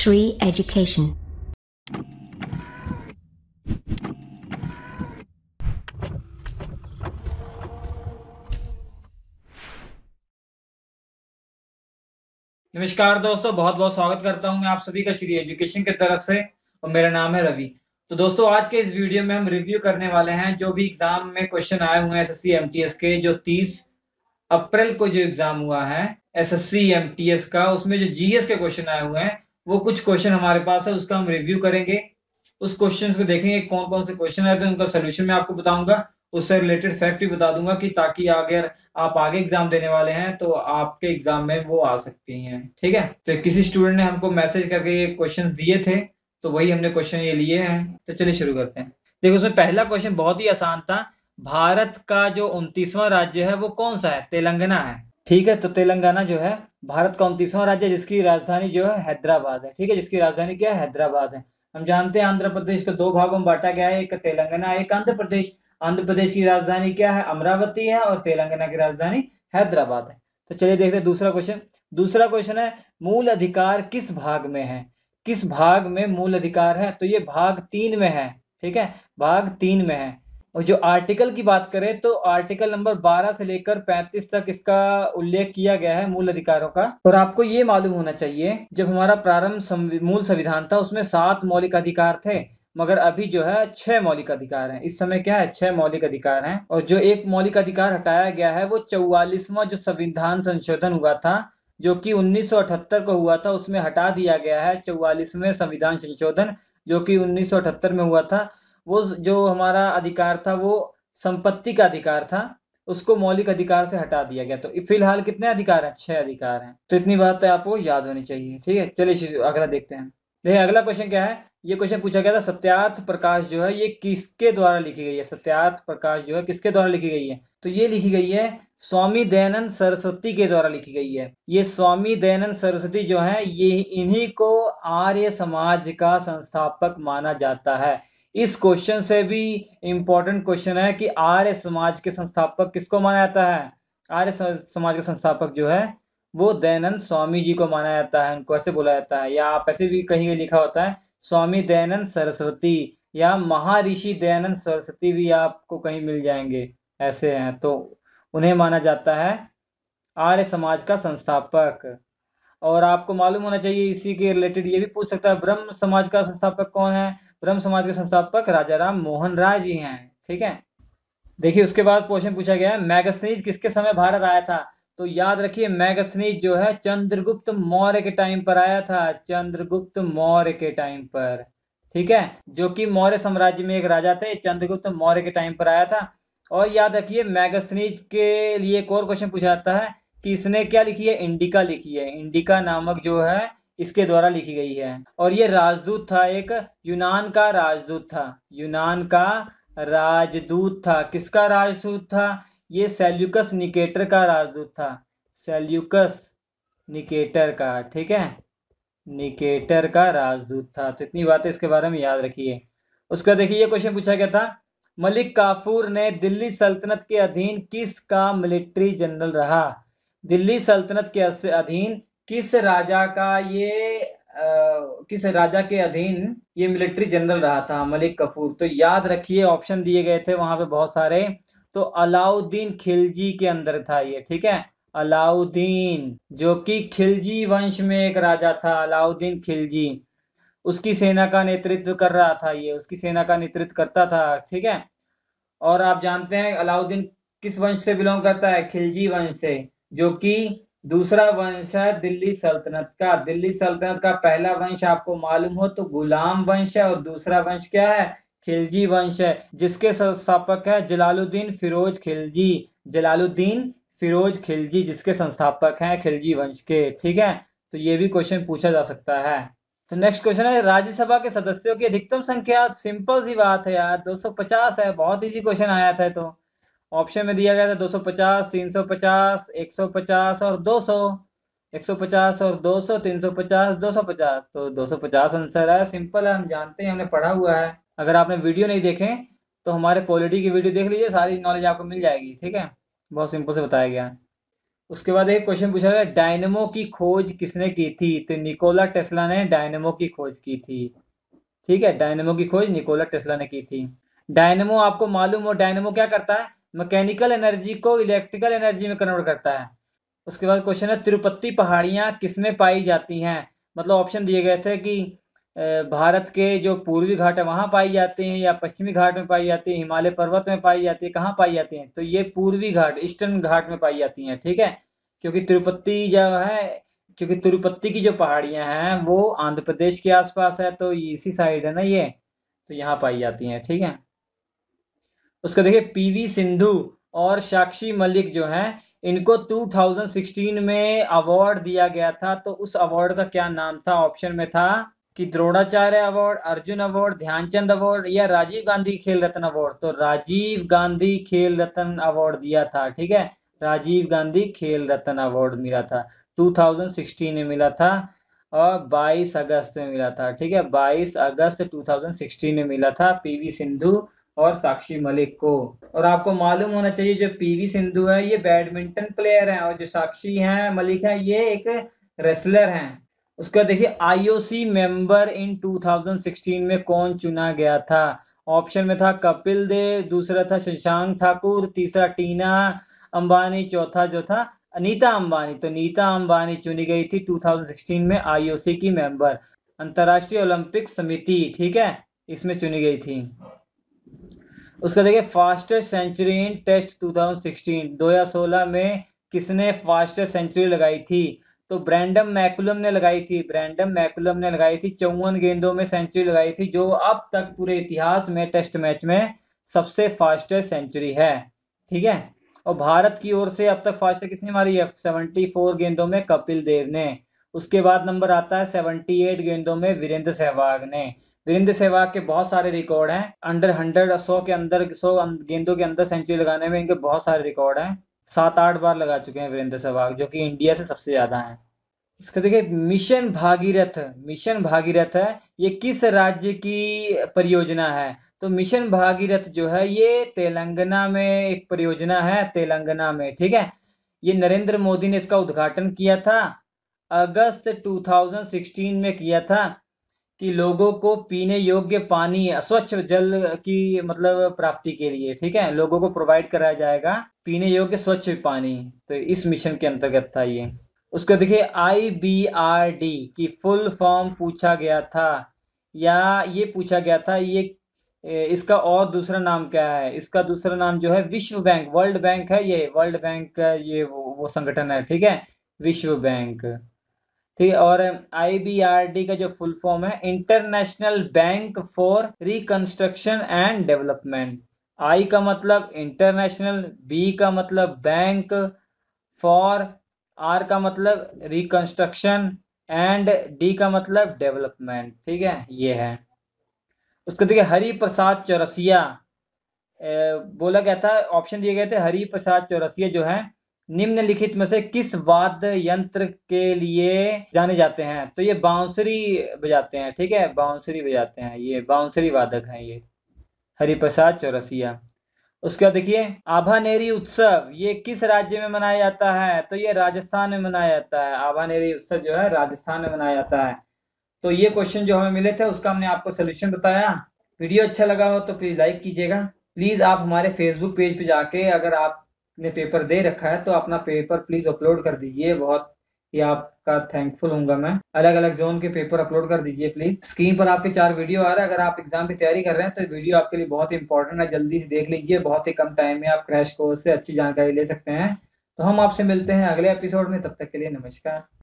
Shri Education. नमस्कार दोस्तों, बहुत बहुत स्वागत करता हूं मैं आप सभी का श्री एजुकेशन की तरफ से और मेरा नाम है रवि। तो दोस्तों, आज के इस वीडियो में हम रिव्यू करने वाले हैं जो भी एग्जाम में क्वेश्चन आए हुए हैं एसएससी एमटीएस के, जो 30 अप्रैल को जो एग्जाम हुआ है एसएससी एमटीएस का, उसमें जो जीएस के क्वेश्चन आए हुए हैं वो कुछ क्वेश्चन हमारे पास है, उसका हम रिव्यू करेंगे। उस क्वेश्चन को देखेंगे कौन कौन से क्वेश्चन आए थे, उनका सोल्यूशन मैं आपको बताऊंगा, उससे रिलेटेड फैक्ट भी बता दूंगा कि ताकि अगर आप आगे एग्जाम देने वाले हैं तो आपके एग्जाम में वो आ सकती हैं। ठीक है, तो किसी स्टूडेंट ने हमको मैसेज करके ये क्वेश्चंस दिए थे, तो वही हमने क्वेश्चन ये लिए हैं। तो चलिए शुरू करते हैं। देखो, उसमें पहला क्वेश्चन बहुत ही आसान था। भारत का जो 29वां राज्य है वो कौन सा है? तेलंगाना है। ठीक है, तो तेलंगाना जो है भारत का 29वां राज्य, जिसकी राजधानी जो है हैदराबाद है। ठीक है, जिसकी राजधानी क्या है? हैदराबाद है। हम जानते हैं आंध्र प्रदेश को दो भागों में बांटा गया है, एक तेलंगाना एक आंध्र प्रदेश। आंध्र प्रदेश की राजधानी क्या है? अमरावती है, और तेलंगाना की राजधानी हैदराबाद है। तो चलिए देखते हैं दूसरा क्वेश्चन। दूसरा क्वेश्चन है, मूल अधिकार किस भाग में है? किस भाग में मूल अधिकार है? तो ये भाग 3 में है। ठीक है, भाग 3 में है। और जो आर्टिकल की बात करें तो आर्टिकल नंबर 12 से लेकर 35 तक इसका उल्लेख किया गया है मूल अधिकारों का। और आपको ये मालूम होना चाहिए, जब हमारा प्रारंभ मूल संविधान था उसमें 7 मौलिक अधिकार थे, मगर अभी जो है 6 मौलिक अधिकार हैं। इस समय क्या है? 6 मौलिक अधिकार हैं। और जो एक मौलिक अधिकार हटाया गया है वो 44वां जो संविधान संशोधन हुआ था, जो कि 1978 को हुआ था, उसमें हटा दिया गया है 44वें संविधान संशोधन, जो कि 1978 में हुआ था। वो जो हमारा अधिकार था वो संपत्ति का अधिकार था, उसको मौलिक अधिकार से हटा दिया गया। तो फिलहाल कितने अधिकार हैं? 6 अधिकार हैं। तो इतनी बात तो आपको याद होनी चाहिए। ठीक है, चलिए अगला देखते हैं। देखिए अगला क्वेश्चन क्या है। ये क्वेश्चन पूछा गया था, सत्यार्थ प्रकाश जो है ये किसके द्वारा लिखी गई है? सत्यार्थ प्रकाश जो है किसके द्वारा लिखी गई है? तो ये लिखी गई है स्वामी दयानंद सरस्वती के द्वारा लिखी गई है। ये स्वामी दयानंद सरस्वती जो है ये इन्हीं को आर्य समाज का संस्थापक माना जाता है। इस क्वेश्चन से भी इंपॉर्टेंट क्वेश्चन है कि आर्य समाज के संस्थापक किसको माना जाता है? आर्य समाज के संस्थापक जो है वो दयानंद स्वामी जी को माना जाता है, उनको ऐसे बोला जाता है। या आप ऐसे भी कहीं लिखा होता है स्वामी दयानंद सरस्वती, या महर्षि दयानंद सरस्वती भी आपको कहीं मिल जाएंगे, ऐसे हैं। तो उन्हें माना जाता है आर्य समाज का संस्थापक। और आपको मालूम होना चाहिए, इसी के रिलेटेड ये भी पूछ सकता है, ब्रह्म समाज का संस्थापक कौन है? ब्रह्म समाज के संस्थापक राजा राम मोहन राय जी हैं। ठीक है, देखिए उसके बाद क्वेश्चन पूछा गया है, मैगस्थनीज किसके समय भारत आया था? तो याद रखिए, मैगस्थनीज जो है चंद्रगुप्त मौर्य के टाइम पर आया था, चंद्रगुप्त मौर्य के टाइम पर। ठीक है, जो कि मौर्य साम्राज्य में एक राजा थे, चंद्रगुप्त मौर्य के टाइम पर आया था। और याद रखिए, मैगस्थनीज के लिए एक और क्वेश्चन पूछा जाता है कि इसने क्या लिखी है? इंडिका लिखी है। इंडिका नामक जो है इसके द्वारा लिखी गई है। और ये राजदूत था, एक यूनान का राजदूत था। यूनान का राजदूत था। किसका राजदूत था? ये सेल्यूकस निकेटर का राजदूत था। सेल्यूकस निकेटर का। ठीक है, निकेटर का राजदूत था। तो इतनी बातें इसके बारे में याद रखिए। उसका देखिए ये क्वेश्चन पूछा गया था, मलिक काफूर ने दिल्ली सल्तनत के अधीन किसका मिलिट्री जनरल रहा? दिल्ली सल्तनत के अधीन किस राजा का ये किस राजा के अधीन ये मिलिट्री जनरल रहा था? मलिक काफूर। तो याद रखिए, ऑप्शन दिए गए थे वहां पे बहुत सारे। तो अलाउद्दीन खिलजी के अंदर था ये। ठीक है, अलाउद्दीन, जो कि खिलजी वंश में एक राजा था, अलाउद्दीन खिलजी, उसकी सेना का नेतृत्व कर रहा था ये, उसकी सेना का नेतृत्व करता था। ठीक है, और आप जानते हैं अलाउद्दीन किस वंश से बिलोंग करता है? खिलजी वंश से, जो कि दूसरा वंश है दिल्ली सल्तनत का। दिल्ली सल्तनत का पहला वंश आपको मालूम हो तो गुलाम वंश है, और दूसरा वंश क्या है? खिलजी वंश है, जिसके संस्थापक है जलालुद्दीन फिरोज खिलजी। जलालुद्दीन फिरोज खिलजी जिसके संस्थापक हैं खिलजी वंश के। ठीक है, तो ये भी क्वेश्चन पूछा जा सकता है। तो नेक्स्ट क्वेश्चन है, राज्यसभा के सदस्यों की अधिकतम संख्या? सिंपल सी बात है यार, 250 है। बहुत इजी क्वेश्चन आया था। तो ऑप्शन में दिया गया था 250, 350, 150 और 200। 150 और 200, 350, 250। तो 250 आंसर है। सिंपल है, हम जानते हैं, हमने पढ़ा हुआ है। अगर आपने वीडियो नहीं देखे तो हमारे पॉलिटी की वीडियो देख लीजिए, सारी नॉलेज आपको मिल जाएगी। ठीक है, बहुत सिंपल से बताया गया। उसके बाद एक क्वेश्चन पूछा गया, डायनेमो की खोज किसने की थी? तो निकोला टेस्ला ने डायनेमो की खोज की थी। ठीक है, डायनेमो की खोज निकोला टेस्ला ने की थी। डायनेमो आपको मालूम हो, डायनेमो क्या करता है? मैकेनिकल एनर्जी को इलेक्ट्रिकल एनर्जी में कन्वर्ट करता है। उसके बाद क्वेश्चन है, तिरुपति पहाड़ियाँ किसमें पाई जाती हैं? मतलब ऑप्शन दिए गए थे कि भारत के जो पूर्वी घाट है वहां पाई जाती हैं, या पश्चिमी घाट में पाई जाती है, हिमालय पर्वत में पाई जाती है, कहाँ पाई जाती हैं? तो ये पूर्वी घाट, ईस्टर्न घाट में पाई जाती हैं। ठीक है, क्योंकि तिरुपति जो है, क्योंकि तिरुपति की जो पहाड़ियां हैं वो आंध्र प्रदेश के आसपास है, तो इसी साइड है ना ये, तो यहाँ पाई जाती हैं। ठीक है, उसका देखिए, पीवी सिंधु और साक्षी मलिक जो हैं, इनको 2016 में अवार्ड दिया गया था, तो उस अवार्ड का क्या नाम था? ऑप्शन में था कि Dronacharya award, Arjun award, Dhyanchand award, या राजीव गांधी खेल रत्न अवार्ड। तो राजीव गांधी खेल रत्न अवार्ड दिया था। ठीक है, राजीव गांधी खेल रत्न अवार्ड मिला था, 2016 में मिला था, और 22 अगस्त में मिला था। ठीक है, 22 अगस्त 2016 में मिला था पीवी सिंधु और साक्षी मलिक को। और आपको मालूम होना चाहिए, जो पीवी सिंधु है ये बैडमिंटन प्लेयर हैं, और जो साक्षी हैं मलिक है ये एक रेसलर हैं। उसका देखिए, आईओसी मेंबर इन 2016 में कौन चुना गया था? ऑप्शन में था कपिल देव, दूसरा था शशांक ठाकुर, तीसरा टीना अंबानी, चौथा जो था अनीता अंबानी। तो नीता अंबानी चुनी गई थी 2016 में आईओसी की मेंबर, अंतर्राष्ट्रीय ओलंपिक समिति। ठीक है, इसमें चुनी गई थी। उसका देखिए, फास्टेस्ट सेंचुरी इन टेस्ट 2016, 2016 में किसने फास्टेस्ट सेंचुरी लगाई थी? तो ब्रैंडम मैकुलम ने लगाई थी। ब्रैंडम मैकुलम ने लगाई थी, 54 गेंदों में सेंचुरी लगाई थी, जो अब तक पूरे इतिहास में टेस्ट मैच में सबसे फास्टेस्ट सेंचुरी है। ठीक है, और भारत की ओर से अब तक फास्टेस्ट कितनी मारी है? 74 गेंदों में कपिल देव ने। उसके बाद नंबर आता है 78 गेंदों में वीरेंद्र सहवाग ने। वीरेंद्र सहवाग के बहुत सारे रिकॉर्ड हैं, अंडर 100, 100 के अंदर, 100 गेंदों के अंदर सेंचुरी लगाने में इनके बहुत सारे रिकॉर्ड हैं। 7-8 बार लगा चुके हैं वीरेंद्र सहवाग, जो कि इंडिया से सबसे ज्यादा हैं। इसका देखिए, मिशन भागीरथ, मिशन भागीरथ है, ये किस राज्य की परियोजना है? तो मिशन भागीरथ जो है ये तेलंगाना में एक परियोजना है, तेलंगाना में। ठीक है, ये नरेंद्र मोदी ने इसका उद्घाटन किया था, अगस्त 2016 में किया था, कि लोगों को पीने योग्य पानी, स्वच्छ जल की मतलब प्राप्ति के लिए। ठीक है, लोगों को प्रोवाइड कराया जाएगा पीने योग्य स्वच्छ पानी, तो इस मिशन के अंतर्गत था ये। उसको देखिए, IBRD की फुल फॉर्म पूछा गया था, या ये पूछा गया था, ये इसका और दूसरा नाम क्या है? इसका दूसरा नाम जो है विश्व बैंक, वर्ल्ड बैंक है, ये वर्ल्ड बैंक का ये वो संगठन है। ठीक है, विश्व बैंक। ठीक है, और IBRD का जो फुल फॉर्म है, international bank for reconstruction and development. I का मतलब इंटरनेशनल, बी का मतलब बैंक, फॉर, आर का मतलब रिकंस्ट्रक्शन, एंड डी का मतलब डेवलपमेंट। ठीक है, ये है। उसको देखिए, हरि प्रसाद चौरसिया, बोला गया था, ऑप्शन दिए गए थे, हरि प्रसाद चौरसिया जो है निम्नलिखित में से किस वाद्य यंत्र के लिए जाने जाते हैं? तो ये बांसुरी बजाते हैं। ठीक है, बांसुरी बजाते हैं, ये बांसुरी वादक हैं ये, हरिप्रसाद चौरसिया। उसके बाद देखिए, आभानेरी उत्सव ये किस राज्य में मनाया जाता है? तो ये राजस्थान में मनाया जाता है। आभानेरी उत्सव जो है राजस्थान में मनाया जाता है। तो ये क्वेश्चन जो हमें मिले थे उसका हमने आपको सोल्यूशन बताया। वीडियो अच्छा लगा हो तो प्लीज लाइक कीजिएगा। प्लीज आप हमारे फेसबुक पेज पे जाके, अगर आपने पेपर दे रखा है तो अपना पेपर प्लीज अपलोड कर दीजिए, बहुत ही आपका थैंकफुल होऊंगा मैं। अलग अलग जोन के पेपर अपलोड कर दीजिए प्लीज। स्क्रीन पर आपके 4 वीडियो आ रहा है, अगर आप एग्जाम की तैयारी कर रहे हैं तो वीडियो आपके लिए बहुत इंपॉर्टेंट है, जल्दी से देख लीजिए। बहुत ही कम टाइम में आप क्रैश कोर्स से अच्छी जानकारी ले सकते हैं। तो हम आपसे मिलते हैं अगले एपिसोड में, तब तक के लिए नमस्कार।